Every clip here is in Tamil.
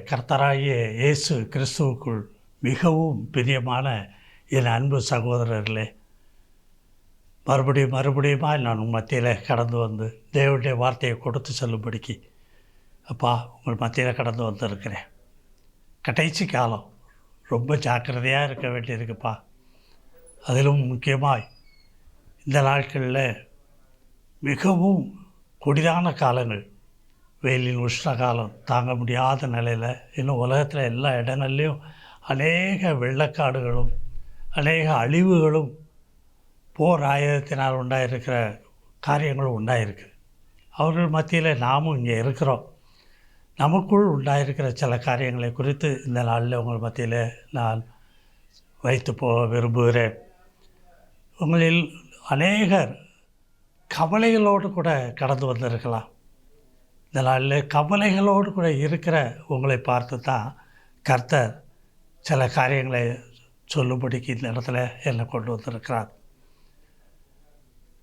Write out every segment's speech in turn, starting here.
கர்த்தராகிய இயேசு கிறிஸ்துவுக்குள் மிகவும் பிரியமான என் அன்பு சகோதரர்களே, மறுபடியுமாய் நான் உங்கள் மத்தியில் கடந்து வந்து தேவனுடைய வார்த்தையை கொடுத்து செல்லும்படிக்கு அப்பா உங்கள் மத்தியில் கடந்து வந்திருக்கிறேன். கடைசி காலம் ரொம்ப ஜாக்கிரதையாக இருக்க வேண்டியிருக்குப்பா. அதிலும் முக்கியமாய் இந்த நாட்களில் மிகவும் கொடிதான காலங்கள், வெயிலின் உஷ்ண காலம் தாங்க முடியாத நிலையில், இன்னும் உலகத்தில் எல்லா இடங்கள்லையும் அநேக வெள்ளக்காடுகளும் அநேக அழிவுகளும் போர் ஆயுதத்தினால் உண்டாயிருக்கிற காரியங்களும் உண்டாயிருக்கு. அவர்கள் மத்தியில் நாமும் இங்கே இருக்கிறோம். நமக்குள் உண்டாயிருக்கிற சில காரியங்களை குறித்து இந்த நாளில் உங்கள் மத்தியில் நான் வைத்து போக விரும்புகிறேன். உங்களில் அநேகர் கவலைகளோடு கூட கடந்து வந்திருக்கலாம். இந்த நாளில் கவலைகளோடு கூட இருக்கிற உங்களை பார்த்து தான் கர்த்தர் சில காரியங்களை சொல்லும்படிக்கு இந்த இடத்துல என்னை கொண்டு வந்திருக்கிறார்.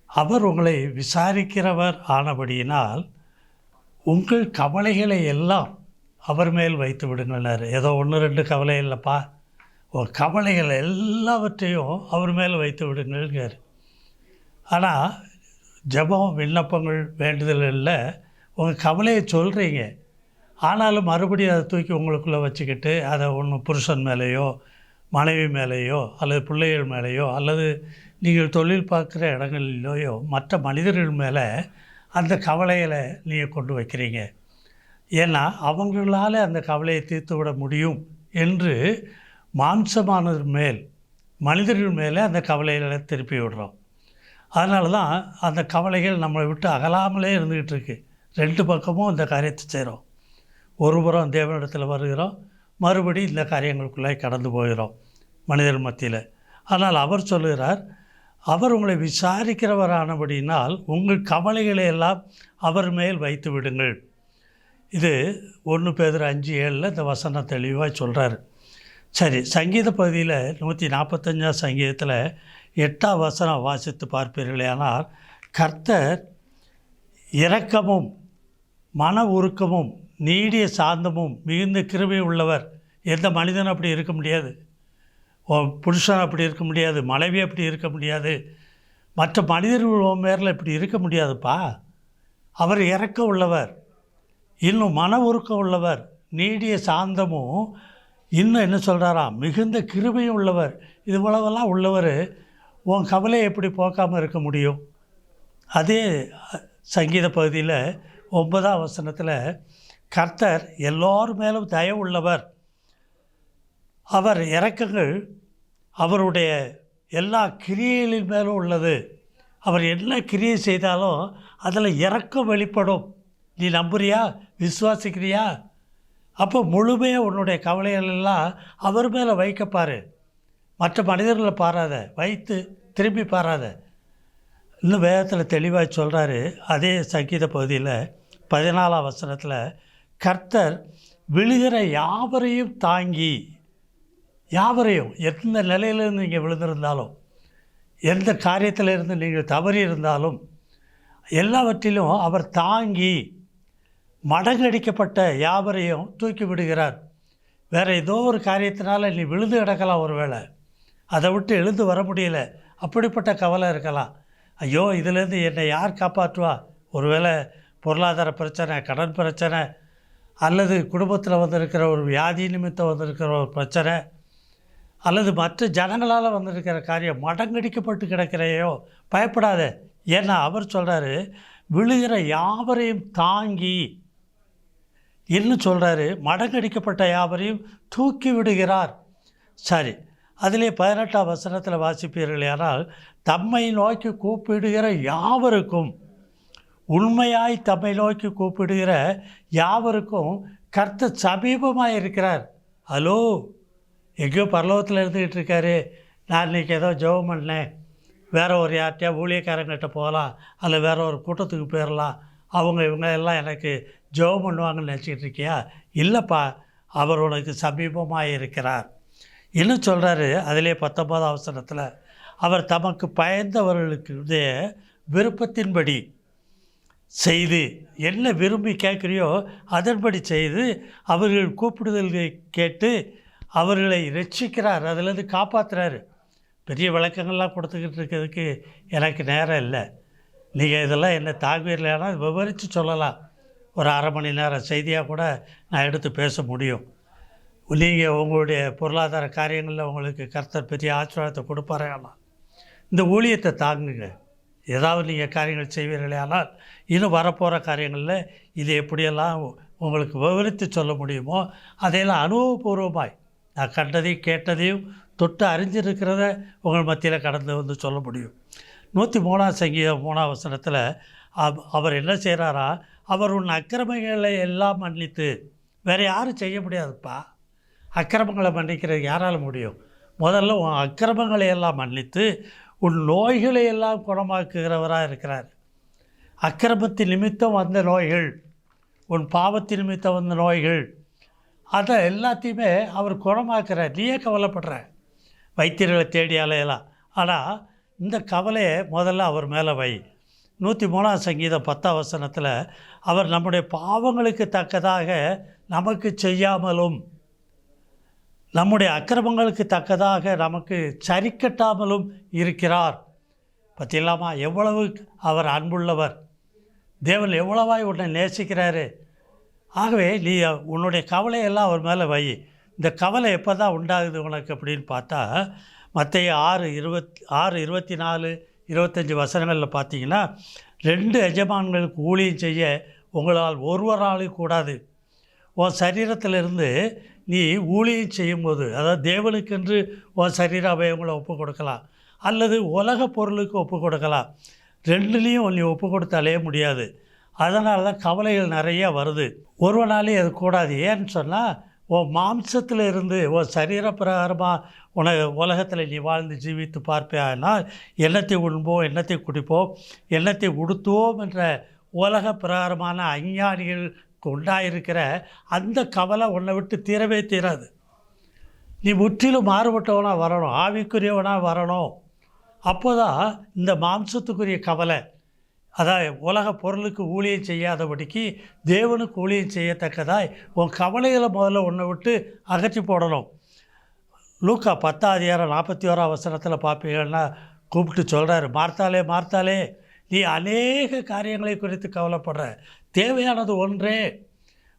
அவர் உங்களை விசாரிக்கிறவர் ஆனபடியினால் உங்கள் கவலைகளை எல்லாம் அவர் மேல் வைத்து விடுங்கள்னார். ஏதோ 1-2 கவலை இல்லைப்பா, உங்கள் கவலைகள் எல்லாவற்றையும் அவர் மேல் வைத்து விடுங்கள்ங்கார். ஆனால் ஜெபம், விண்ணப்பங்கள், வேண்டுதலில் உங்கள் கவலையை சொல்கிறீங்க, ஆனாலும் மறுபடியும் அதை தூக்கி உங்களுக்குள்ளே வச்சுக்கிட்டு அதை ஒன்று புருஷன் மேலேயோ மனைவி மேலேயோ அல்லது பிள்ளைகள் மேலேயோ அல்லது நீங்கள் தொழில் பார்க்குற இடங்களிலேயோ மற்ற மனிதர்கள் மேலே அந்த கவலைகளை நீங்கள் கொண்டு வைக்கிறீங்க. ஏன்னா அவங்களால் அந்த கவலையை தீர்த்து விட முடியும் என்று மாம்சமானவர் மேல், மனிதர்கள் மேலே அந்த கவலைகளை திருப்பி விடுறோம். அதனால தான் அந்த கவலைகள் நம்மளை விட்டு அகலாமலே இருந்துக்கிட்டு இருக்குது. 2 பக்கமும் இந்த காரியத்தை செய்கிறோம். ஒரு புறம் தேவனிடத்தில் வருகிறோம், மறுபடி இந்த காரியங்களுக்குள்ளே கடந்து போகிறோம் மனிதர் மத்தியில். ஆனால் அவர் சொல்லுகிறார், அவர் உங்களை விசாரிக்கிறவரானபடினால் உங்கள் கவலைகளை எல்லாம் அவர் மேல் வைத்து விடுங்கள். இது 1 பேதுரு 5:7 இந்த வசனம் தெளிவாக சொல்கிறார். சரி, சங்கீத பகுதியில் 145 சங்கீதத்தில் 8 வசனம் வாசித்து பார்ப்பீர்களே. ஆனால் கர்த்தர் இரக்கமும் மன உருக்கமும் நீடிய சாந்தமும் மிகுந்த கிருபை உள்ளவர். எந்த மனிதனும் அப்படி இருக்க முடியாது. புருஷன் அப்படி இருக்க முடியாது, மனைவி அப்படி இருக்க முடியாது, மற்ற மனிதர்கள் மேரில் இப்படி இருக்க முடியாதுப்பா. அவர் இரக்க உள்ளவர், இன்னும் மன உருக்கம் உள்ளவர், நீடிய சாந்தமும், இன்னும் என்ன சொல்கிறாராம், மிகுந்த கிருபையும் உள்ளவர். இது போலவெல்லாம் உள்ளவர் உன் கவலையை எப்படி போக்காமல் இருக்க முடியும்? அதே சங்கீத பகுதியில் 9 வசனத்தில் கர்த்தர் எல்லோர் மேலும் தயவு உள்ளவர், அவர் இரக்கங்கள் அவருடைய எல்லா கிரியைகளின் மேலும் உள்ளது. அவர் என்ன கிரியை செய்தாலும் அதில் இரக்கம் வெளிப்படும். நீ நம்புறியா, விசுவாசிக்கிறியா? அப்போ முழுமையாக உன்னுடைய கவலைகள் எல்லாம் அவர் மேலே வைக்கப்பார். மற்ற மனிதர்களை பாராத, வைத்து திரும்பி பாராத. இன்னும் வேதத்தில் தெளிவாக சொல்கிறாரு. அதே சங்கீத பகுதியில் 14 வசனத்தில் கர்த்தர் விழுகிற யாவரையும் தாங்கி, யாவரையும் எந்த நிலையிலிருந்து நீங்கள் விழுந்திருந்தாலும், எந்த காரியத்திலிருந்து நீங்கள் தவறி இருந்தாலும் எல்லாவற்றிலும் அவர் தாங்கி மடங்கடிக்கப்பட்ட யாவரையும் தூக்கி விடுகிறார். வேறு ஏதோ ஒரு காரியத்தினால நீ விழுந்து கிடக்கலாம், ஒரு வேளை அதை விட்டு எழுந்து வர முடியல, அப்படிப்பட்ட கவலை இருக்கலாம். ஐயோ, இதிலேருந்து என்னை யார் காப்பாற்றுவா? ஒருவேளை பொருளாதார பிரச்சனை, கடன் பிரச்சனை, அல்லது குடும்பத்தில் வந்திருக்கிற ஒரு வியாதி நிமித்தம் வந்திருக்கிற ஒரு பிரச்சனை, அல்லது மற்ற ஜனங்களால் வந்திருக்கிற காரியம், மடங்கடிக்கப்பட்டு கிடக்கிறையோ, பயப்படாத. ஏன்னா அவர் சொல்கிறாரு, விழுகிற யாவரையும் தாங்கி, இன்னும் சொல்கிறாரு, மடங்கடிக்கப்பட்ட யாவரையும் தூக்கி விடுகிறார். சரி, அதிலே 18 வசனத்தில் வாசிப்பீர்கள். ஆனால் தம்மை நோக்கி கூப்பிடுகிற யாவருக்கும், உண்மையாய் தம்மை நோக்கி கூப்பிடுகிற யாவருக்கும் கர்த்தர் சமீபமாக இருக்கிறார். ஹலோ, எங்கேயோ பரலோகத்தில் இருந்துக்கிட்டு இருக்காரு. நான் இன்றைக்கி ஏதோ ஜெபம் பண்ணேன், வேறு ஒரு யார்கிட்டயா ஊழியக்காரங்கிட்ட போகலாம், அல்லது வேறு ஒரு கூட்டத்துக்கு போயிடலாம், இவங்க எல்லாம் எனக்கு ஜெபம் பண்ணுவாங்கன்னு நினச்சிக்கிட்டு இருக்கியா? இல்லைப்பா, அவர் உனக்கு சமீபமாக இருக்கிறார். இன்னும் சொல்கிறாரு அதிலே 19 வசனத்தில், அவர் தமக்கு பயந்தவர்களுடைய விருப்பத்தின்படி செய்து என்ன விரும்பி கேட்குறியோ அதன்படி செய்து அவர்கள் கூப்பிடுதல்களை கேட்டு அவர்களை ரட்சிக்கிறார், அதிலேருந்து காப்பாற்றுறாரு. பெரிய விளக்கங்கள்லாம் கொடுத்துக்கிட்டு இருக்கிறதுக்கு எனக்கு நேரம் இல்லை. நீங்கள் இதெல்லாம் என்ன தாக்குவீர்களானா விவரித்து சொல்லலாம். ஒரு அரை மணி நேரம் செய்தியாக கூட நான் எடுத்து பேச முடியும். நீங்கள் உங்களுடைய பொருளாதார காரியங்களில் உங்களுக்கு கர்த்தர் பெரிய ஆசீர்வாதத்தை கொடுப்பாரேனா இந்த ஊழியத்தை தாங்குங்க. ஏதாவது நீங்கள் காரியங்கள் செய்வீர்களே ஆனால் இன்னும் வரப்போகிற காரியங்களில் இது எப்படியெல்லாம் உங்களுக்கு விவரித்து சொல்ல முடியுமோ அதையெல்லாம் அனுபவபூர்வமாய் நான் கண்டதையும் கேட்டதையும் தொட்டு அறிஞ்சிருக்கிறத உங்கள் மத்தியில் கடந்து வந்து சொல்ல முடியும். 103 சங்கீதம் 3 வசனத்தில் அவர் என்ன செய்கிறாரா, அவர் உன் அக்கிரமங்களை எல்லாம் மன்னித்து. வேறு யாரும் செய்ய முடியாதுப்பா. அக்கிரமங்களை மன்னிக்கிறது யாரால் முடியும்? முதல்ல உன் அக்கிரமங்களை எல்லாம் மன்னித்து உன் நோய்களை எல்லாம் குணமாக்குகிறவராக இருக்கிறார். அக்கிரமத்தின் நிமித்தம் வந்த நோய்கள், உன் பாவத்தின் நிமித்தம் வந்த நோய்கள், அதை எல்லாத்தையுமே அவர் குணமாக்குறார். நீயே கவலைப்படுற, வைத்தியர்களை தேடி அலையலாம். ஆனால் இந்த கவலையை முதல்ல அவர் மேலே வை. 103 சங்கீதம் 10 வசனத்தில் அவர் நம்முடைய பாவங்களுக்கு தக்கதாக நமக்கு செய்யாமலும் நம்முடைய அக்கிரமங்களுக்கு தக்கதாக நமக்கு சரிக்கட்டாமலும் இருக்கிறார். பற்றிலாமா எவ்வளவு அவர் அன்புள்ளவர், தேவன் எவ்வளவாய் உன்னை நேசிக்கிறாரு. ஆகவே நீ உன்னுடைய கவலையெல்லாம் அவர் மேலே வை. இந்த கவலை எப்போ தான் உண்டாகுது உனக்கு அப்படின்னு பார்த்தா மத்தேயு 6:24, 25 வசனங்களில் பார்த்தீங்கன்னா 2 எஜமான்களுக்கு ஊழியம் செய்ய உங்களால் ஒருவராலும் கூடாது. உன் சரீரத்திலிருந்து நீ ஊழியம் செய்யும்போது, அதாவது தேவனுக்கென்று உன் சரீர அவயவங்களை ஒப்பு கொடுக்கலாம் அல்லது உலக பொருளுக்கு ஒப்பு கொடுக்கலாம். ரெண்டுலேயும் நீ ஒப்பு கொடுத்து அலைய முடியாது. அதனால தான் கவலைகள் நிறையா வருது. ஒருவனாலே அது கூடாது. ஏன்னு சொன்னால் உன் மாம்சத்தில் இருந்து உன் சரீர பிரகாரமாக உலகத்தில் நீ வாழ்ந்து ஜீவித்து பார்ப்பேனால் எண்ணத்தை உண்போம், எண்ணத்தை குடிப்போம், எண்ணத்தை உடுத்துவோம் என்ற உலக பிரகாரமான அஞ்ஞானிகளுக்கு உண்டாயிருக்கிற அந்த கவலை உன்னை விட்டு தீரவே தீராது. நீ முற்றிலும் மாறுபட்டவனாக வரணும், ஆவிக்குரியவனாக வரணும். அப்போ தான் இந்த மாம்சத்துக்குரிய கவலை, அதாவது உலக பொருளுக்கு ஊழியம் செய்யாதபடிக்கு தேவனுக்கு ஊழியம் செய்யத்தக்கதாய் உன் கவலைகளை முதல்ல உன்னை விட்டு அகற்றி போடணும். லூக்கா 10:41 வசனத்தில் பார்ப்பீங்கன்னா கூப்பிட்டு சொல்கிறாரு, மார்த்தாலே மார்த்தாலே, நீ அநேக காரியங்களை குறித்து கவலைப்படுற, தேவையானது ஒன்றே.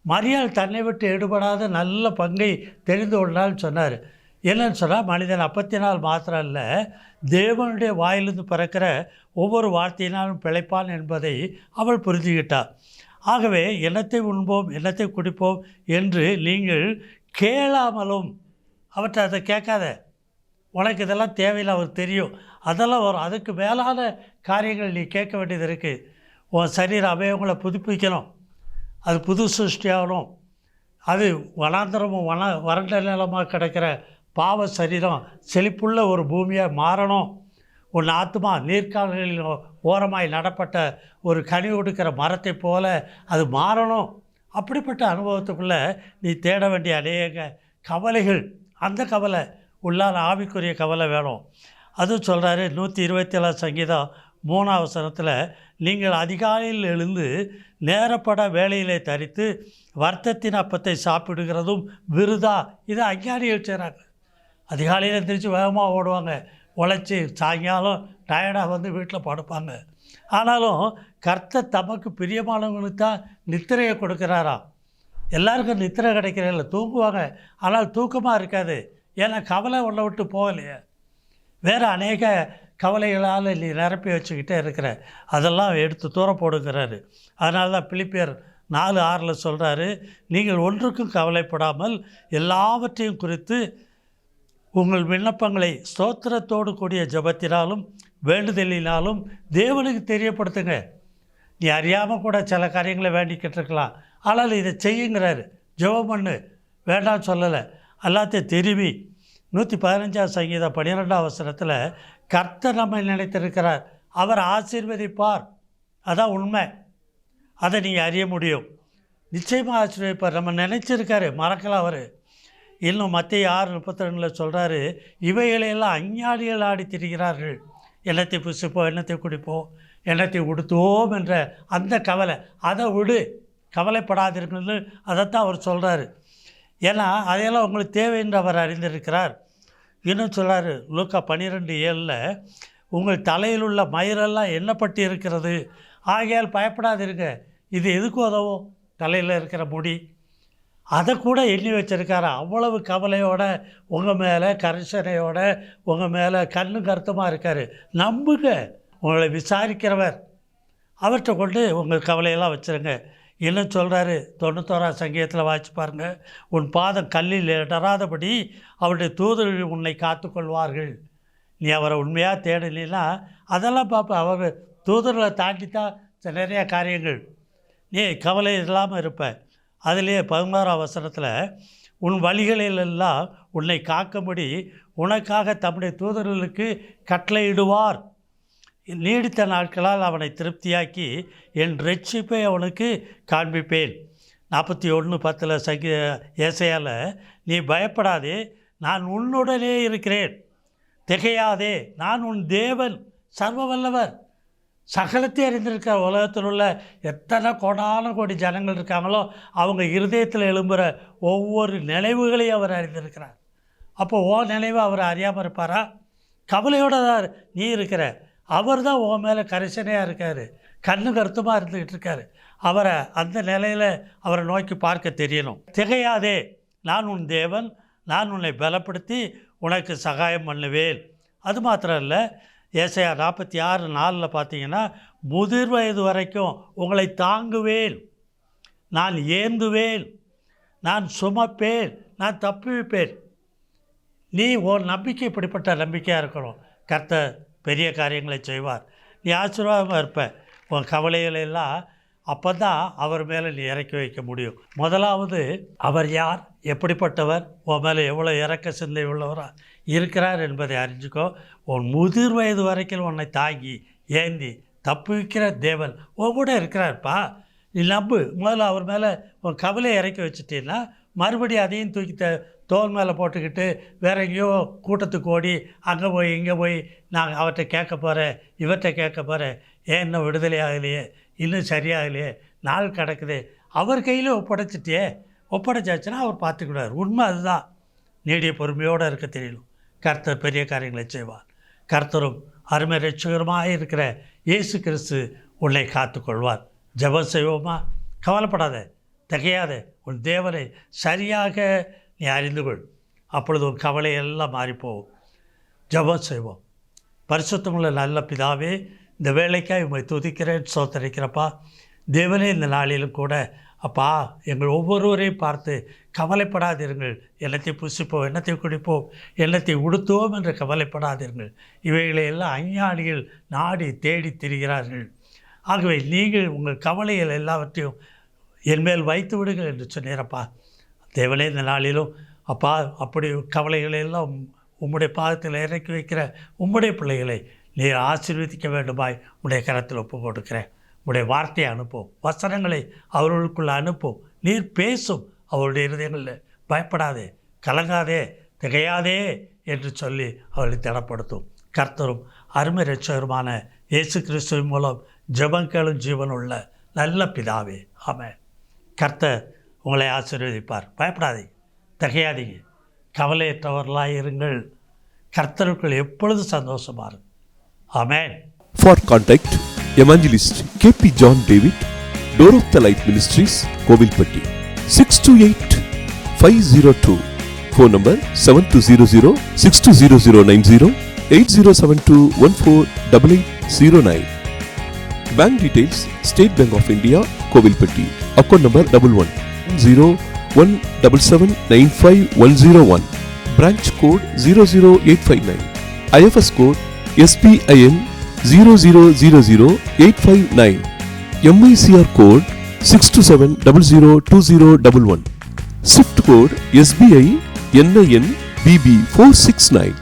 மரியாள் தன்னை விட்டு எடுபடாத நல்ல பங்கை தெரிந்து கொண்டான்னு சொன்னார். என்னன்னு சொன்னால், மனிதன் அப்பத்தினால் மாத்திரம் இல்லை, தேவனுடைய வாயிலிருந்து பிறக்கிற ஒவ்வொரு வார்த்தையினாலும் பிழைப்பான் என்பதை அவள் புரிஞ்சுக்கிட்டாள். ஆகவே எண்ணத்தை உண்போம், எண்ணத்தை குடிப்போம் என்று நீங்கள் கேளாமலும், அவற்றை அதை கேட்காத, உனக்கு இதெல்லாம் தேவையில்லை, அவர் தெரியும், அதெல்லாம் வரும். அதுக்கு மேலான காரியங்கள் நீ கேட்க வேண்டியது இருக்குது. உன் சரீர அவயவங்களை புதுப்பிக்கணும், அது புது சிருஷ்டியாகணும். அது வனாந்தரமும் வறண்ட நிலமாக கிடைக்கிற பாவ சரீரம் செழிப்புள்ள ஒரு பூமியாக மாறணும். உன் ஆத்மா நீர்க்கால்களில் ஓரமாய் நடப்பட்ட ஒரு கனி கொடுக்கிற மரத்தை போல அது மாறணும். அப்படிப்பட்ட அனுபவத்துக்குள்ளே நீ தேட வேண்டிய அநேக கவலைகள், அந்த கவலை உள்ளான ஆவிக்குரிய கவலை வேணும். அதுவும் சொல்கிறாரு 127 சங்கீதம் 3 வசனத்தில், நீங்கள் அதிகாலையில் எழுந்து நேரப்பட வேலையிலே தரித்து வருத்தத்தின் அப்பத்தை சாப்பிடுகிறதும் விருதா. இதை அஞ்ஞானிகள் செய்கிறாங்க. அதிகாலையில் எழுந்திரிச்சு வேகமாக ஓடுவாங்க, உழைச்சி சாயங்காலம் டயர்டாக வந்து வீட்டில் படுப்பாங்க. ஆனாலும் கர்த்தர் தமக்கு பிரியமானவங்களுக்கு தான் நித்திரையை கொடுக்குறாராம். எல்லாருக்கும் நித்திரை கிடைக்கிறதில்ல, தூங்குவாங்க, ஆனால் தூக்கமாக இருக்காது. ஏன்னா கவலை உன்னை விட்டு போகலையே, வேறு அநேக கவலைகளால் நீ நிரப்பி வச்சுக்கிட்டே இருக்கிற, அதெல்லாம் எடுத்து தூரம் போடுங்கிறாரு. அதனால தான் பிலிப்பியர் 4:6 சொல்கிறாரு, நீங்கள் ஒன்றுக்கும் கவலைப்படாமல் எல்லாவற்றையும் குறித்து உங்கள் விண்ணப்பங்களை ஸ்தோத்திரத்தோடு கூடிய ஜெபத்தினாலும் வேண்டுதலினாலும் தேவனுக்கு தெரியப்படுத்துங்க. நீ அறியாமல் கூட சில காரியங்களை வேண்டிக்கிட்டு இருக்கலாம், ஆனால் இதை செய்யுங்கிறாரு. ஜெபம் பண்ணு, வேண்டாம் சொல்லலை, எல்லாத்தையும் தெரிவி. 115 சங்கீதம் 12 வசனத்தில் கர்த்தர் நம்மை நினைத்திருக்கிறார், அவர் ஆசீர்வதிப்பார். அதான் உண்மை, அதை நீங்கள் அறிய முடியும். நிச்சயமாக ஆசீர்வதிப்பார். நம்ம நினச்சிருக்காரு, மறக்கலாம் அவர். இன்னும் மத்தேயு 6:32 சொல்கிறாரு, இவைகளையெல்லாம் அஞ்ஞானிகள் ஆடி திரிகிறார்கள். எண்ணத்தை புசிப்போம், எண்ணத்தை குடிப்போம், எண்ணத்தை உடுத்துவோம் என்ற அந்த கவலை, அதை விடு, கவலைப்படாதிருக்கிறது. அதைத்தான் அவர் சொல்கிறாரு. ஏன்னா அதையெல்லாம் உங்களுக்கு தேவை என்று அவர் அறிந்திருக்கிறார். இன்னும் சொல்கிறார் லூக்கா 12:7, உங்கள் தலையில் உள்ள மயிரெல்லாம் எண்ணப்பட்டு இருக்கிறது, ஆகையால் பயப்படாதிருங்க. இது எதுக்கு உதவும்? தலையில் இருக்கிற முடி, அதை கூட எண்ணி வச்சுருக்காரு. அவ்வளவு கவலையோட உங்கள் மேலே, கரிசனையோட உங்கள் மேலே கண்ணும் கருத்துமாக இருக்கார். நம்புங்க, உங்களை விசாரிக்கிறவர், அவர்கிட்ட கொண்டு உங்கள் கவலையெல்லாம் வச்சுருங்க. இன்னும் சொல்கிறாரு 91 சங்கீதத்தில் வாசிச்சு பாருங்கள், உன் பாதம் கல்லில் இடராதபடி அவருடைய தூதர்கள் உன்னை காத்துக்கொள்வார்கள். நீ அவரை உண்மையாக தேடலைன்னா அதெல்லாம் பார்ப்ப, அவர் தூதர்களை தாண்டி தான் நிறையா காரியங்கள். நீ கவலை இல்லாமல் இருப்ப. அதிலே 11ஆம் வசனத்தில், உன் வழிகளிலெல்லாம் உன்னை காக்கும்படி உனக்காக தம்முடைய தூதர்களுக்கு கட்டளையிடுவார். நீடித்த நாட்களால் அவனை திருப்தியாக்கி என் ரட்சிப்பை அவனுக்கு காண்பிப்பேன். 41:10 ஏசாயால, நீ பயப்படாதே, நான் உன்னுடனே இருக்கிறேன், திகையாதே, நான் உன் தேவன், சர்வ வல்லவர். சகலத்தை அறிந்திருக்கிற உலகத்தில் உள்ள எத்தனை கோடி ஜனங்கள் இருக்காங்களோ அவங்க இருதயத்தில் எழும்புகிற ஒவ்வொரு நினைவுகளையும் அவர் அறிந்திருக்கிறார். அப்போ நினைவு அவர் அறியாமல் இருப்பாரா? கவலையோடு தான் நீ இருக்கிற. அவர் தான் உன் மேலே கரிசனையாக இருக்கார், கண்ணு கருத்துமாக இருந்துக்கிட்டு இருக்கார். அவரை அந்த நிலையில் அவரை நோக்கி பார்க்க தெரியணும். திகையாதே, நான் உன் தேவன், நான் உன்னை பலப்படுத்தி உனக்கு சகாயம் பண்ணுவேன். அது மாத்திரம் இல்லை, ஏசாயா 46:4 பார்த்தீங்கன்னா, முதிர் வயது வரைக்கும் உங்களை தாங்குவேன், நான் ஏந்துவேன், நான் சுமப்பேன், நான் தப்புவிப்பேன். நீ உன் நம்பிக்கை இப்படிப்பட்ட நம்பிக்கையாக இருக்கணும். கர்த்தர் பெரிய காரியங்களை செய்வார். நீ ஆசீர்வாதமாக இருப்ப. உன் கவலைகளெல்லாம் அப்போ தான் அவர் மேலே நீ இறக்கி வைக்க முடியும். முதலாவது, அவர் யார், எப்படிப்பட்டவர், உன் மேலே எவ்வளோ இறக்க சிந்தை உள்ளவராக இருக்கிறார் என்பதை அறிஞ்சிக்கோ. உன் முதிர் வயது வரைக்கும் உன்னை தாங்கி ஏந்தி தப்புவிக்கிற தேவன் உன் கூட இருக்கிறார்ப்பா. நீ நம்பு. முதல்ல அவர் மேலே உன் கவலையை இறக்கி வச்சுட்டீங்கன்னா மறுபடியும் அதையும் தூக்கி தோல் மேலே போட்டுக்கிட்டு வேற எங்கேயோ கூட்டத்துக்கு ஓடி அங்கே போய் இங்கே போய் நான் அவர்கிட்ட கேட்க போகிறேன், இவர்கிட்ட கேட்க போகிறேன், ஏன் இன்னும் விடுதலை ஆகலையே, இன்னும் சரியாகலையே, நாள் கிடக்குது, அவர் கையில் ஒப்படைச்சாச்சுன்னா அவர் பார்த்துக்கிடுவார். உண்மை அதுதான். நீடிய பொறுமையோடு இருக்க தெரியணும். கர்த்தர் பெரிய காரியங்களை செய்வார். கர்த்தரும் அருமை ரட்சகருமாக இருக்கிற இயேசு கிறிஸ்து உன்னை காத்துக்கொள்வார். ஜெபம் செய்வோமா? கவலைப்படாத, திகையாத, உன் தேவனை சரியாக நீ அறிந்து கொள். அப்பொழுது உன் கவலையெல்லாம் மாறிப்போகும். ஜெபம் செய்வோம். பரிசுத்தமுள்ள நல்ல பிதாவே, இந்த வேலைக்காக உம்மை துதிக்கிறேன், சோத்தரிக்கிறப்பா. தேவனே, இந்த நாளிலும் கூட அப்பா எங்கள் ஒவ்வொருவரையும் பார்த்து கவலைப்படாதீர்கள், எண்ணத்தை புசிப்போம், எண்ணத்தை குடிப்போம், எண்ணத்தை உடுத்துவோம் என்று கவலைப்படாதீர்கள். இவைகளையெல்லாம் அஞ்ஞானிகள் நாடி தேடி திரிகிறார்கள். ஆகவே நீங்கள் உங்கள் கவலைகள் எல்லாவற்றையும் என்மேல் வைத்து விடுங்கள் என்று சொன்னீரப்பா. தேவனே, இந்த நாளிலும் அப்பா அப்படி கவலைகளெல்லாம் உம்முடைய பாதத்தில் இறக்கி வைக்கிற உம்முடைய பிள்ளைகளை நீர் ஆசீர்வதிக்க வேண்டுமாய் உடைய கரத்தில் ஒப்பு கொடுக்கிறேன். உடைய வார்த்தையை அனுப்பும், வசனங்களை அவர்களுக்குள்ளே அனுப்பும். நீர் பேசும் அவருடைய இருதயங்களில். பயப்படாதே, கலங்காதே, திகையாதே என்று சொல்லி அவர்களை திடப்படுத்தும். கர்த்தரும் அருமை இரட்சகருமான இயேசு கிறிஸ்துவின் மூலம் ஜெபங்களும் ஜீவனுள்ள நல்ல பிதாவே, ஆமென். கர்த்தர் உங்களை ஆசீர்வதிப்பார். பயப்படாதீங்க, திகையாதீங்க, கவலையற்றவர்களாக இருங்கள். கர்த்தருக்குள் எப்பொழுது சந்தோஷமாக இருக்கும். ஆமென். For contact, Evangelist K.P. John David, Door of the Light Ministries, Kovilpatti, 628-502. Phone number 7200-620090, 8072148809. Bank details: State Bank of India, Kovilpatti. Account number 1101779501. Branch code 00859. IFS code SPIN 0000859. MICR code 627002011. SWIFT code SBI NIN BB 469.